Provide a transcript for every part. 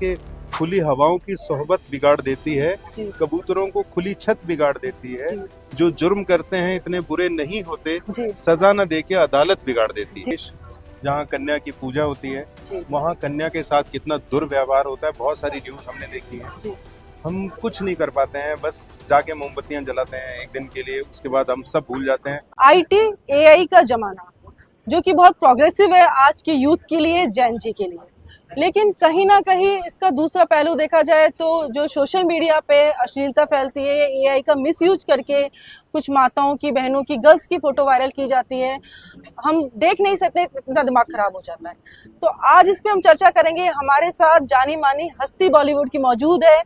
कि खुली हवाओं की सोहबत बिगाड़ देती है, जी। कबूतरों को खुली छत बिगाड़ देती है, जी। जो जुर्म करते हैं इतने बुरे नहीं होते, जी। सजा न दे के अदालत बिगाड़ देती जी। है। जहाँ कन्या की पूजा होती है जी। वहाँ कन्या के साथ कितना दुर्व्यवहार होता है, बहुत सारी न्यूज हमने देखी है। जी। हम कुछ नहीं कर पाते हैं, बस जाके मोमबत्तियां जलाते हैं एक दिन के लिए, उसके बाद हम सब भूल जाते हैं। आईटी एआई का जमाना जो कि बहुत प्रोग्रेसिव है आज के यूथ के लिए, जेन जी के लिए, लेकिन कहीं ना कहीं इसका दूसरा पहलू देखा जाए तो जो सोशल मीडिया पे अश्लीलता फैलती है, एआई का मिसयूज करके कुछ माताओं की, बहनों की, गर्ल्स की फोटो वायरल की जाती है, हम देख नहीं सकते, इतना दिमाग खराब हो जाता है। तो आज इस पे हम चर्चा करेंगे। हमारे साथ जानी मानी हस्ती बॉलीवुड की मौजूद है,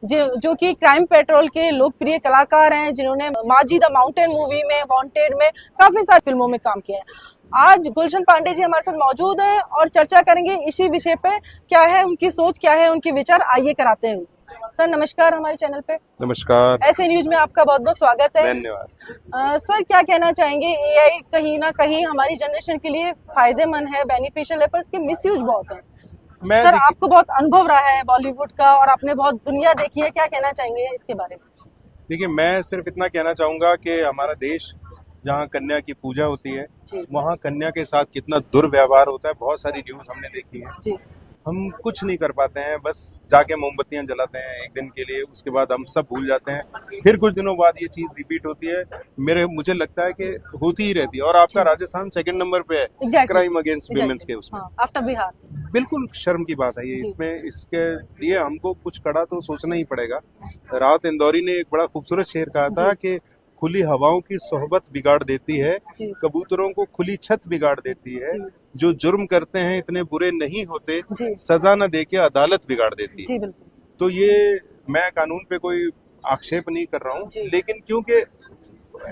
जो कि क्राइम पेट्रोल के लोकप्रिय कलाकार हैं, जिन्होंने माजी द माउंटेन मूवी में, वांटेड में, काफी सारी फिल्मों में काम किया है। आज गुलशन पांडे जी हमारे साथ मौजूद हैं और चर्चा करेंगे इसी विषय पे। क्या है उनकी सोच, क्या है उनके विचार, आइए कराते हैं। सर नमस्कार हमारे चैनल पे। नमस्कार। ऐसे न्यूज में आपका बहुत बहुत स्वागत है। धन्यवाद। सर क्या कहना चाहेंगे, एआई कहीं ना कहीं हमारी जनरेशन के लिए फायदेमंद है, बेनिफिशियल है, पर इसके मिसयूज बहुत है। सर आपको बहुत अनुभव रहा है बॉलीवुड का और आपने बहुत दुनिया देखी है, क्या कहना चाहेंगे इसके बारे में? देखिए, मैं सिर्फ इतना कहना चाहूंगा कि हमारा देश जहाँ कन्या की पूजा होती है वहाँ कन्या के साथ कितना दुर्व्यवहार होता है, बहुत सारी न्यूज हमने देखी है। जी। हम कुछ नहीं कर पाते हैं, बस जाके मोमबत्तियां जलाते हैं एक दिन के लिए, उसके बाद हम सब भूल जाते हैं। फिर कुछ दिनों बाद ये चीज रिपीट होती है। मुझे लगता है कि होती ही रहती है। और आपका राजस्थान सेकंड नंबर पे है क्राइम अगेंस्ट विमेंस के उसमें, आफ्टर बिहार। बिल्कुल शर्म की बात है ये। इसमें इसके लिए हमको कुछ कड़ा तो सोचना ही पड़ेगा। राहत इंदौरी ने एक बड़ा खूबसूरत शेर कहा था कि खुली हवाओं की सोहबत बिगाड़ देती है, कबूतरों को खुली छत बिगाड़ देती है, जो जुर्म करते हैं इतने बुरे नहीं होते, सजा न दे के अदालत बिगाड़ देती है। तो ये मैं कानून पे कोई आक्षेप नहीं कर रहा हूँ, लेकिन क्योंकि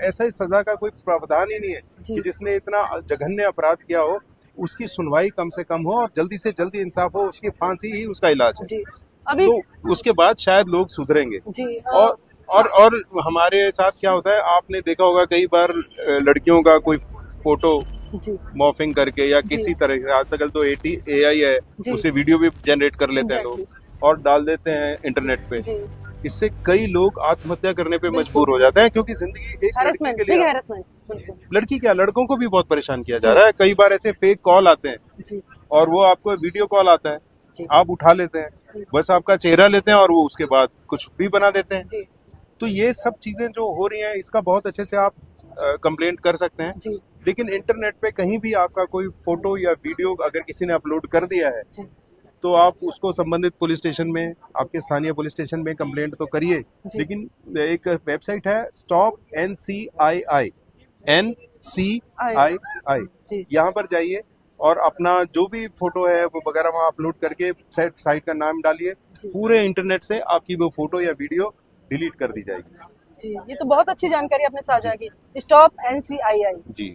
ऐसा सजा का कोई प्रावधान ही नहीं है कि जिसने इतना जघन्य अपराध किया हो उसकी सुनवाई कम से कम हो और जल्दी से जल्दी इंसाफ हो, उसकी फांसी ही उसका इलाज है। अभी तो उसके बाद शायद लोग सुधरेंगे। और हमारे साथ क्या होता है, आपने देखा होगा कई बार लड़कियों का कोई फोटो मॉर्फिंग करके या किसी तरह से, आजकल तो एआई है, उसे वीडियो भी जनरेट कर लेते हैं लोग और डाल देते हैं इंटरनेट पे। इससे कई लोग आत्महत्या करने पे मजबूर हो जाते हैं, क्योंकि जिंदगी एक लड़की के लिए, लड़की क्या लड़कों को भी बहुत परेशान किया जा रहा है। कई बार ऐसे फेक कॉल आते हैं और वो आपको वीडियो कॉल आता है, आप उठा लेते हैं, बस आपका चेहरा लेते हैं और वो उसके बाद कुछ भी बना देते हैं। तो ये सब चीजें जो हो रही हैं, इसका बहुत अच्छे से आप कंप्लेंट कर सकते हैं। लेकिन इंटरनेट पे कहीं भी आपका कोई फोटो या वीडियो अगर किसी ने अपलोड कर दिया है तो आप उसको संबंधित पुलिस स्टेशन में, आपके स्थानीय पुलिस स्टेशन में कंप्लेंट तो करिए। लेकिन एक वेबसाइट है स्टॉप NCII, यहाँ पर जाइए और अपना जो भी फोटो है वो वगैरह वहाँ अपलोड करके साइट का नाम डालिए, पूरे इंटरनेट से आपकी वो फोटो या वीडियो डिलीट कर दी जाएगी। जी, ये तो बहुत अच्छी जानकारी आपने साझा की। Stop NCII। जी,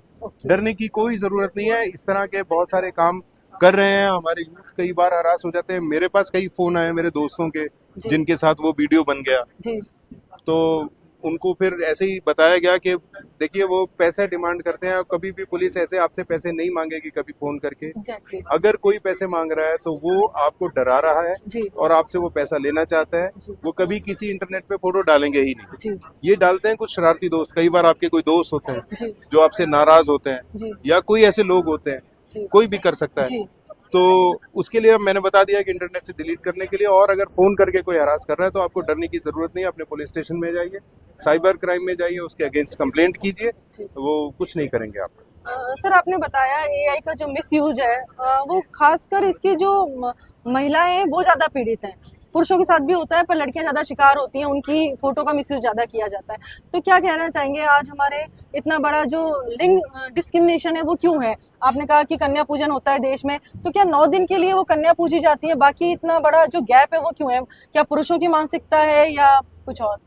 डरने की कोई जरूरत नहीं है। इस तरह के बहुत सारे काम कर रहे हैं। हमारे यूथ कई बार हरास हो जाते हैं। मेरे पास कई फोन आए मेरे दोस्तों के जिनके साथ वो वीडियो बन गया, तो उनको फिर ऐसे ही बताया गया कि देखिए वो पैसे डिमांड करते हैं, कभी भी पुलिस ऐसे आपसे पैसे नहीं मांगेगी कभी फोन करके। अगर कोई पैसे मांग रहा है तो वो आपको डरा रहा है और आपसे वो पैसा लेना चाहता है। वो कभी किसी इंटरनेट पे फोटो डालेंगे ही नहीं। ये डालते हैं कुछ शरारती दोस्त। कई बार आपके कोई दोस्त होते हैं जो आपसे नाराज होते हैं, या कोई ऐसे लोग होते हैं, कोई भी कर सकता है। तो उसके लिए मैंने बता दिया कि इंटरनेट से डिलीट करने के लिए। और अगर फोन करके कोई हरास कर रहा है तो आपको डरने की जरूरत नहीं है। अपने पुलिस स्टेशन में जाइए, साइबर क्राइम में जाइए, उसके अगेंस्ट कंप्लेंट कीजिए, वो कुछ नहीं करेंगे आपको। सर आपने बताया एआई का जो मिसयूज है वो खासकर इसकी जो महिलाएं हैं वो ज्यादा पीड़ित हैं। पुरुषों के साथ भी होता है पर लड़कियां ज्यादा शिकार होती हैं, उनकी फोटो का मिसयूज ज्यादा किया जाता है। तो क्या कहना चाहेंगे, आज हमारे इतना बड़ा जो लिंग डिस्क्रिमिनेशन है वो क्यों है? आपने कहा कि कन्या पूजन होता है देश में, तो क्या 9 दिन के लिए वो कन्या पूजी जाती है, बाकी इतना बड़ा जो गैप है वो क्यों है? क्या पुरुषों की मानसिकता है या कुछ और?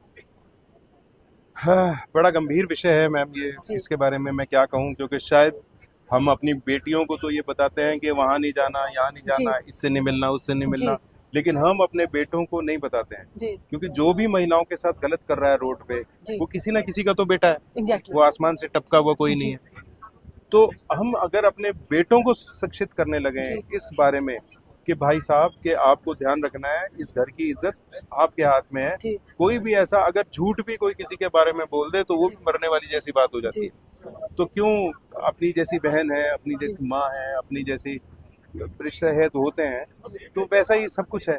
हाँ, बड़ा गंभीर विषय है मैम ये। इसके बारे में मैं क्या कहूँ, क्योंकि शायद हम अपनी बेटियों को तो ये बताते हैं कि वहाँ नहीं जाना, यहाँ नहीं जाना, इससे नहीं मिलना, उससे नहीं मिलना, लेकिन हम अपने बेटों को नहीं बताते हैं। क्योंकि जो भी महिलाओं के साथ गलत कर रहा है रोड पे, वो किसी ना किसी का तो बेटा है। वो आसमान से टपका हुआ कोई नहीं है। तो हम अगर अपने बेटों को शिक्षित करने लगे इस बारे में कि भाई साहब कि आपको ध्यान रखना है, इस घर की इज्जत आपके हाथ में है। जी कोई भी ऐसा अगर झूठ भी कोई किसी के बारे में बोल दे तो वो भी मरने वाली जैसी बात हो जाती जी है। तो क्यों, अपनी जैसी बहन है, अपनी जैसी माँ है, अपनी जैसी रिश्ते है तो होते हैं, तो वैसा ही सब कुछ है।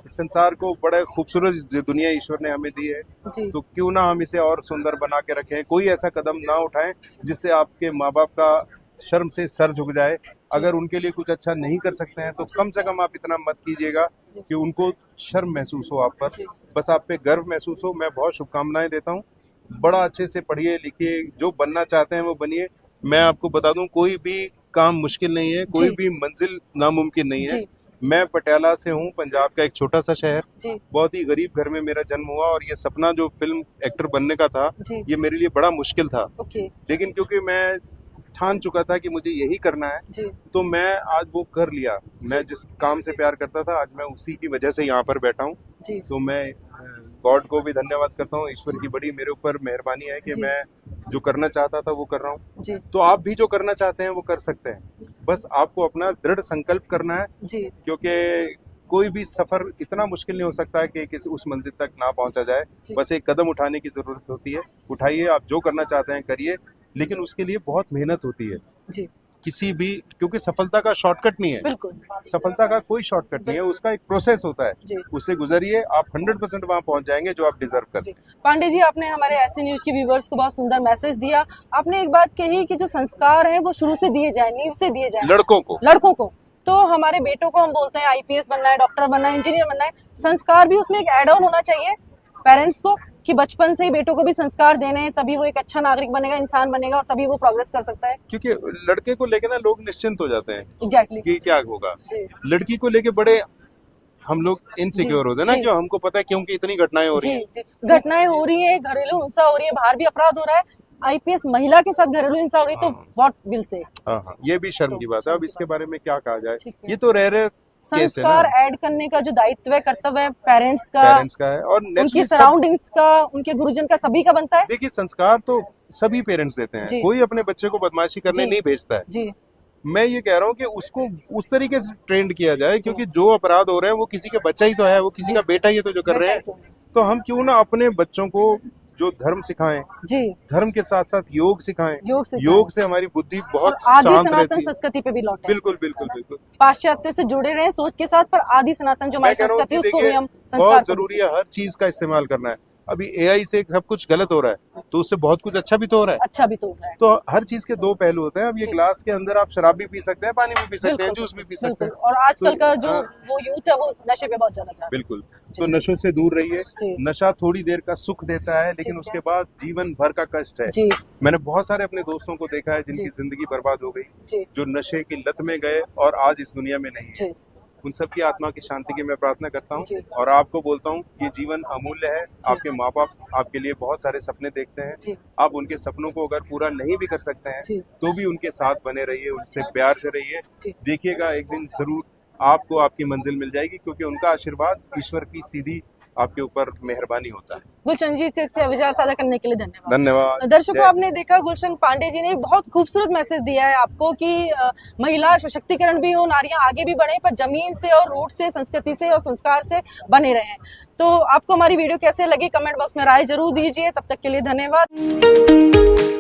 इस संसार को बड़ा खूबसूरत जो दुनिया ईश्वर ने हमें दी है, जी तो क्यों ना हम इसे और सुंदर बना के रखें। कोई ऐसा कदम ना उठाएं जिससे आपके माँ बाप का शर्म से सर झुक जाए। अगर उनके लिए कुछ अच्छा नहीं कर सकते हैं तो कम से कम आप इतना मत कीजिएगा कि उनको शर्म महसूस हो आप पर, बस आप पे गर्व महसूस हो। मैं बहुत शुभकामनाएं देता हूँ। बड़ा अच्छे से पढ़िए लिखिए, जो बनना चाहते हैं वो बनिए। मैं आपको बता दूं, कोई भी काम मुश्किल नहीं है, कोई जी। भी मंजिल नामुमकिन नहीं है। जी मैं पटियाला से हूँ, पंजाब का एक छोटा सा शहर। जी बहुत ही गरीब घर में मेरा जन्म हुआ और ये सपना जो फिल्म एक्टर बनने का था, जी ये मेरे लिए बड़ा मुश्किल था। ओके लेकिन क्योंकि मैं ठान चुका था कि मुझे यही करना है, जी तो मैं आज वो कर लिया। मैं जिस काम से प्यार करता था, आज मैं उसी की वजह से यहाँ पर बैठा हूँ। जी तो मैं गॉड को भी धन्यवाद करता हूँ। ईश्वर की बड़ी मेरे ऊपर मेहरबानी है कि जी। मैं जो करना चाहता था वो कर रहा हूँ। जी तो आप भी जो करना चाहते हैं वो कर सकते हैं, बस आपको अपना दृढ़ संकल्प करना है। जी क्योंकि कोई भी सफर इतना मुश्किल नहीं हो सकता है कि किसी उस मंजिल तक ना पहुंचा जाए। जी। बस एक कदम उठाने की जरूरत होती है। उठाइए, आप जो करना चाहते हैं करिए, लेकिन उसके लिए बहुत मेहनत होती है। जी किसी भी, क्योंकि सफलता का शॉर्टकट नहीं है, बिल्कुल सफलता का कोई शॉर्टकट नहीं है, उसका एक प्रोसेस होता है। जी उससे गुजरिए, आप 100% वहां पहुंच जाएंगे जो आप डिजर्व करते जी पांडे जी, आपने हमारे ऐसे न्यूज के व्यूवर्स को बहुत सुंदर मैसेज दिया। आपने एक बात कही कि जो संस्कार हैं वो शुरू से दिए जाए, नींव से दिए हैं जाए लड़कों को। तो हमारे बेटों को हम बोलते हैं आईपीएस बनना है, डॉक्टर बनना है, इंजीनियर बनना है। संस्कार भी उसमें एक एड ऑन होना चाहिए पेरेंट्स को, कि बचपन से ही बेटों को भी संस्कार देने हैं, तभी वो एक अच्छा नागरिक बनेगा, इंसान बनेगा, और तभी वो प्रोग्रेस कर सकता है। क्योंकि लड़के को लेके ना लोग निश्चिंत हो जाते हैं एग्जैक्टली कि क्या होगा। जी लड़की को लेके बड़े हम लोग इनसिक्योर होते हैं ना, जी। क्यों, हमको पता है क्योंकि इतनी घटनाएं हो रही जी हैं। जी घटनाएं हो रही है, घरेलू हिंसा हो रही है, बाहर भी अपराध हो रहा है। आईपीएस महिला के साथ घरेलू हिंसा हो रही है, तो व्हाट विल से। हाँ, ये भी शर्म की बात है। अब इसके बारे में क्या कहा जाए, ठीक है। ये तो रेयर केस है संस्कार ना, ऐड करने का जो दायित्व है, कर्तव्य है पेरेंट्स का है। और उनके नेचुरली सब, सराउंडिंग्स का, उनके गुरुजन का, सभी का बनता है। देखिए संस्कार तो सभी पेरेंट्स देते हैं। जी। कोई अपने बच्चे को बदमाशी करने जी। नहीं भेजता है। जी मैं ये कह रहा हूँ कि उसको उस तरीके से ट्रेंड किया जाए, क्योंकि जो अपराध हो रहे हैं वो किसी का बच्चा ही तो है, वो किसी का बेटा ही है तो जो कर रहे हैं। तो हम क्यों ना अपने बच्चों को जो धर्म सिखाएं, जी धर्म के साथ साथ योग सिखाएं। योग सिखाएं। योग से हमारी बुद्धि और बहुत आदि शांत सनातन रहती है। संस्कृति पे भी लौटे। बिल्कुल बिल्कुल बिल्कुल। पाश्चात्य से जुड़े रहे सोच के साथ, पर आदि सनातन जो मैं हमारी कह रहा हूँ संस्कृति है कि उसको भी देखिए, हम संस्कार बहुत को भी जरूरी है हर चीज का इस्तेमाल करना है। अभी एआई से सब कुछ गलत हो रहा है, तो उससे बहुत कुछ अच्छा भी तो हो रहा है। अच्छा भी तो हो रहा है। तो हर चीज के दो पहलू होते हैं। अब ये जी। ग्लास के अंदर आप शराब भी पी सकते हैं, पानी भी पी सकते हैं, बिल्कुल, जूस भी पी सकते बिल्कुल। हैं। और आजकल का जो हाँ, वो यूथ है वो नशे पे बहुत ज्यादा जा रहा है। बिल्कुल। तो नशों से दूर रहिए। जी। नशा थोड़ी देर का सुख देता है, लेकिन ठीक उसके है। बाद जीवन भर का कष्ट है। जी मैंने बहुत सारे अपने दोस्तों को देखा है जिनकी जी। जिंदगी बर्बाद हो गई, जी जो नशे की लत में गए और आज इस दुनिया में नहीं है। जी उन सब की आत्मा की शांति की मैं प्रार्थना करता हूँ। जी। और आपको बोलता हूँ, ये जीवन अमूल्य है। आपके माँ बाप आपके लिए बहुत सारे सपने देखते हैं। जी आप उनके सपनों को अगर पूरा नहीं भी कर सकते हैं, जी तो भी उनके साथ बने रहिए, उनसे प्यार से रहिए। जी। देखिएगा एक दिन जरूर आपको आपकी मंजिल मिल जाएगी, क्योंकि उनका आशीर्वाद, ईश्वर की सीधी आपके ऊपर मेहरबानी होता है। गुलशन जी से विचार साझा करने के लिए धन्यवाद। धन्यवाद। दर्शकों, आपने देखा गुलशन पांडे जी ने एक बहुत खूबसूरत मैसेज दिया है आपको कि महिला सशक्तिकरण भी हो, नारियां आगे भी बढ़े, पर जमीन से और रूट से, संस्कृति से और संस्कार से बने रहें। तो आपको हमारी वीडियो कैसे लगी, कमेंट बॉक्स में राय जरूर दीजिए। तब तक के लिए धन्यवाद।